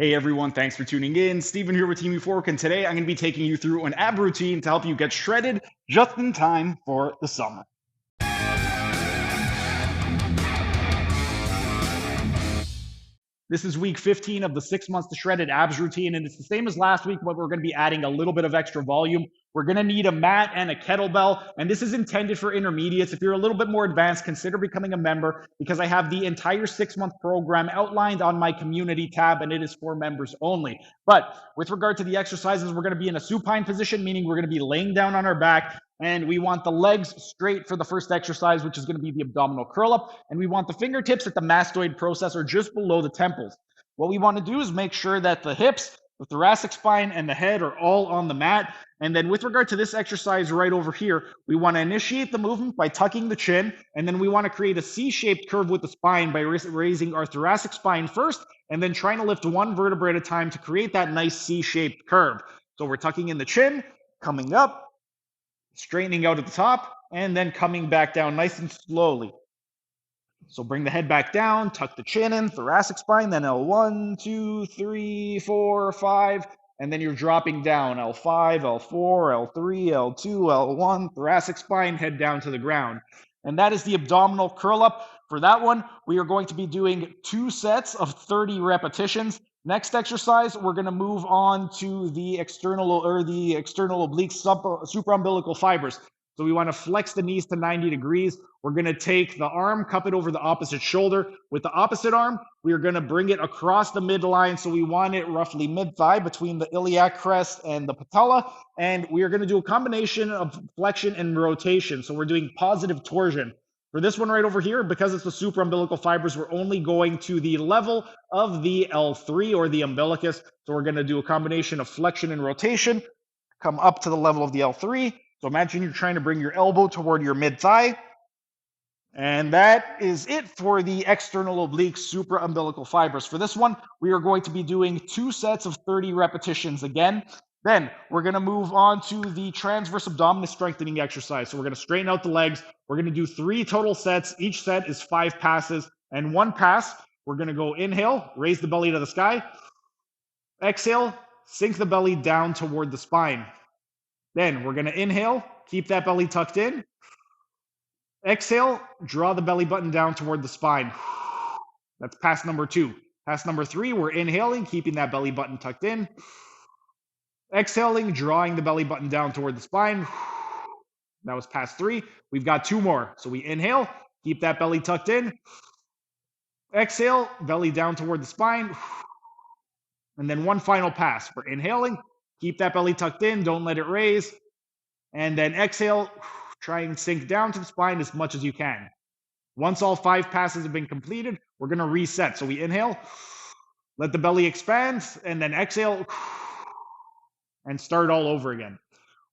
Hey everyone, thanks for tuning in. Steven here with Team Euphoric, and today I'm going to be taking you through an ab routine to help you get shredded just in time for the summer. This is week 15 of the 6 months to shredded abs routine, and it's the same as last week, but we're going to be adding a little bit of extra volume. We're going to need a mat and a kettlebell, and this is intended for intermediates. If you're a little bit more advanced, consider becoming a member because I have the entire 6-month program outlined on my community tab, and it is for members only. But with regard to the exercises, we're going to be in a supine position, meaning we're going to be laying down on our back, and we want the legs straight for the first exercise, which is going to be the abdominal curl up. And we want the fingertips at the mastoid processor just below the temples. What we want to do is make sure that the hips, the thoracic spine, and the head are all on the mat. And then with regard to this exercise right over here, we want to initiate the movement by tucking the chin. And then we want to create a C-shaped curve with the spine by raising our thoracic spine first, and then trying to lift one vertebra at a time to create that nice C-shaped curve. So we're tucking in the chin, coming up, straightening out at the top, and then coming back down nice and slowly. So bring the head back down, tuck the chin in, thoracic spine, then L1, 2, 3, 4, 5, and then you're dropping down, L5, L4, L3, L2, L1, thoracic spine, head down to the ground. And that is the abdominal curl up. For that one, we are going to be doing 2 sets of 30 repetitions. Next exercise, we're going to move on to the external oblique supra-umbilical fibers. So we want to flex the knees to 90 degrees. We're going to take the arm, cup it over the opposite shoulder. With the opposite arm, we are going to bring it across the midline. So we want it roughly mid-thigh between the iliac crest and the patella. And we are going to do a combination of flexion and rotation. So we're doing positive torsion. For this one right over here, because it's the supra-umbilical fibers, we're only going to the level of the L3 or the umbilicus. So we're going to do a combination of flexion and rotation, come up to the level of the L3. So imagine you're trying to bring your elbow toward your mid-thigh. And that is it for the external oblique supra-umbilical fibers. For this one, we are going to be doing 2 sets of 30 repetitions again. Then we're going to move on to the transverse abdominis strengthening exercise. So we're going to straighten out the legs. We're going to do 3 total sets. Each set is 5 passes. And 1 pass, we're going to go inhale, raise the belly to the sky. Exhale, sink the belly down toward the spine. Then we're going to inhale, keep that belly tucked in. Exhale, draw the belly button down toward the spine. That's pass number 2. Pass number 3, we're inhaling, keeping that belly button tucked in. Exhaling, drawing the belly button down toward the spine. That was pass 3. We've got 2 more. So we inhale, keep that belly tucked in. Exhale, belly down toward the spine. And then 1 final pass. We're inhaling, keep that belly tucked in, don't let it raise. And then exhale, try and sink down to the spine as much as you can. Once all 5 passes have been completed, we're going to reset. So we inhale, let the belly expand, and then exhale, and start all over again.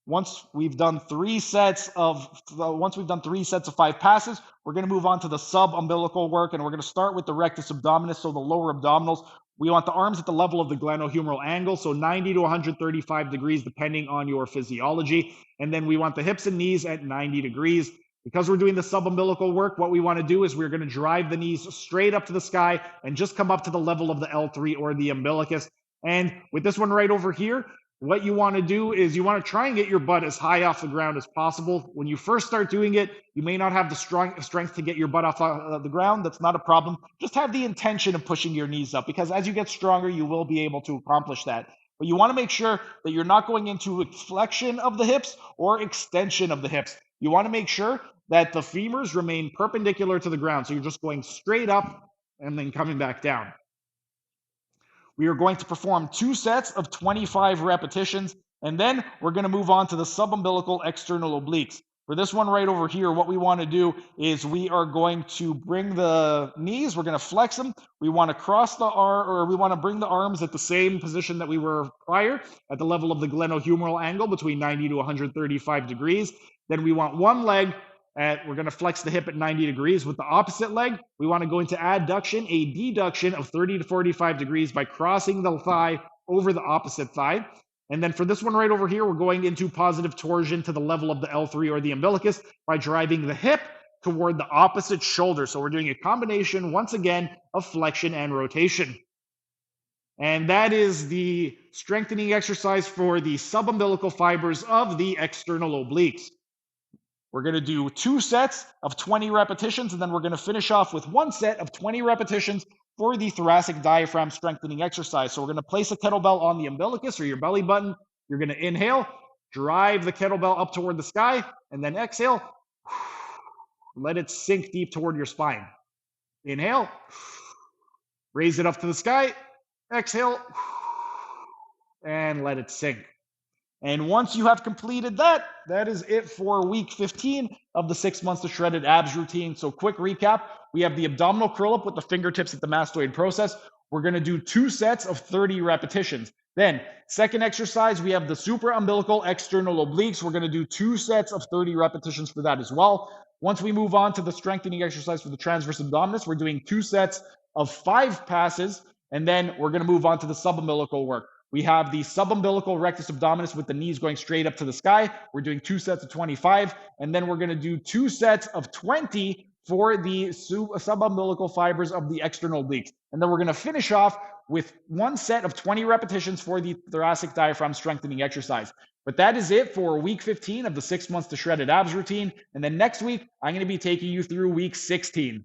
Once we've done 3 sets of 5 passes, we're going to move on to the sub-umbilical work, and we're going to start with the rectus abdominis, so the lower abdominals. We want the arms at the level of the glenohumeral angle, so 90 to 135 degrees, depending on your physiology. And then we want the hips and knees at 90 degrees. Because we're doing the sub-umbilical work, what we want to do is we're going to drive the knees straight up to the sky and just come up to the level of the L3 or the umbilicus. And with this one right over here, what you want to do is you want to try and get your butt as high off the ground as possible. When you first start doing it, you may not have the strength to get your butt off the ground. That's not a problem. Just have the intention of pushing your knees up, because as you get stronger, you will be able to accomplish that. But you want to make sure that you're not going into flexion of the hips or extension of the hips. You want to make sure that the femurs remain perpendicular to the ground. So you're just going straight up and then coming back down. We are going to perform 2 sets of 25 repetitions, and then we're going to move on to the sub-umbilical external obliques. For this one right over here, what we want to do is we are going to bring the knees, we're going to flex them. We want to cross the arm, or we want to bring the arms at the same position that we were prior, at the level of the glenohumeral angle between 90 to 135 degrees. Then we want one leg. We're going to flex the hip at 90 degrees. With the opposite leg, we want to go into adduction, a deduction of 30 to 45 degrees by crossing the thigh over the opposite thigh. And then for this one right over here, we're going into positive torsion to the level of the L3 or the umbilicus by driving the hip toward the opposite shoulder. So we're doing a combination, once again, of flexion and rotation. And that is the strengthening exercise for the subumbilical fibers of the external obliques. We're going to do 2 sets of 20 repetitions, and then we're going to finish off with 1 set of 20 repetitions for the thoracic diaphragm strengthening exercise. So we're going to place a kettlebell on the umbilicus or your belly button. You're going to inhale, drive the kettlebell up toward the sky, and then exhale. Let it sink deep toward your spine. Inhale, raise it up to the sky, exhale, and let it sink. And once you have completed that, that is it for week 15 of the 6 months to shredded abs routine. So quick recap, we have the abdominal curl up with the fingertips at the mastoid process. We're going to do 2 sets of 30 repetitions. Then second exercise, we have the supra-umbilical external obliques. We're going to do 2 sets of 30 repetitions for that as well. Once we move on to the strengthening exercise for the transverse abdominis, we're doing 2 sets of 5 passes. And then we're going to move on to the subumbilical work. We have the subumbilical rectus abdominis with the knees going straight up to the sky. We're doing 2 sets of 25, and then we're going to do 2 sets of 20 for the subumbilical fibers of the external obliques. And then we're going to finish off with 1 set of 20 repetitions for the thoracic diaphragm strengthening exercise. But that is it for week 15 of the 6 months to shredded abs routine. And then next week, I'm going to be taking you through week 16.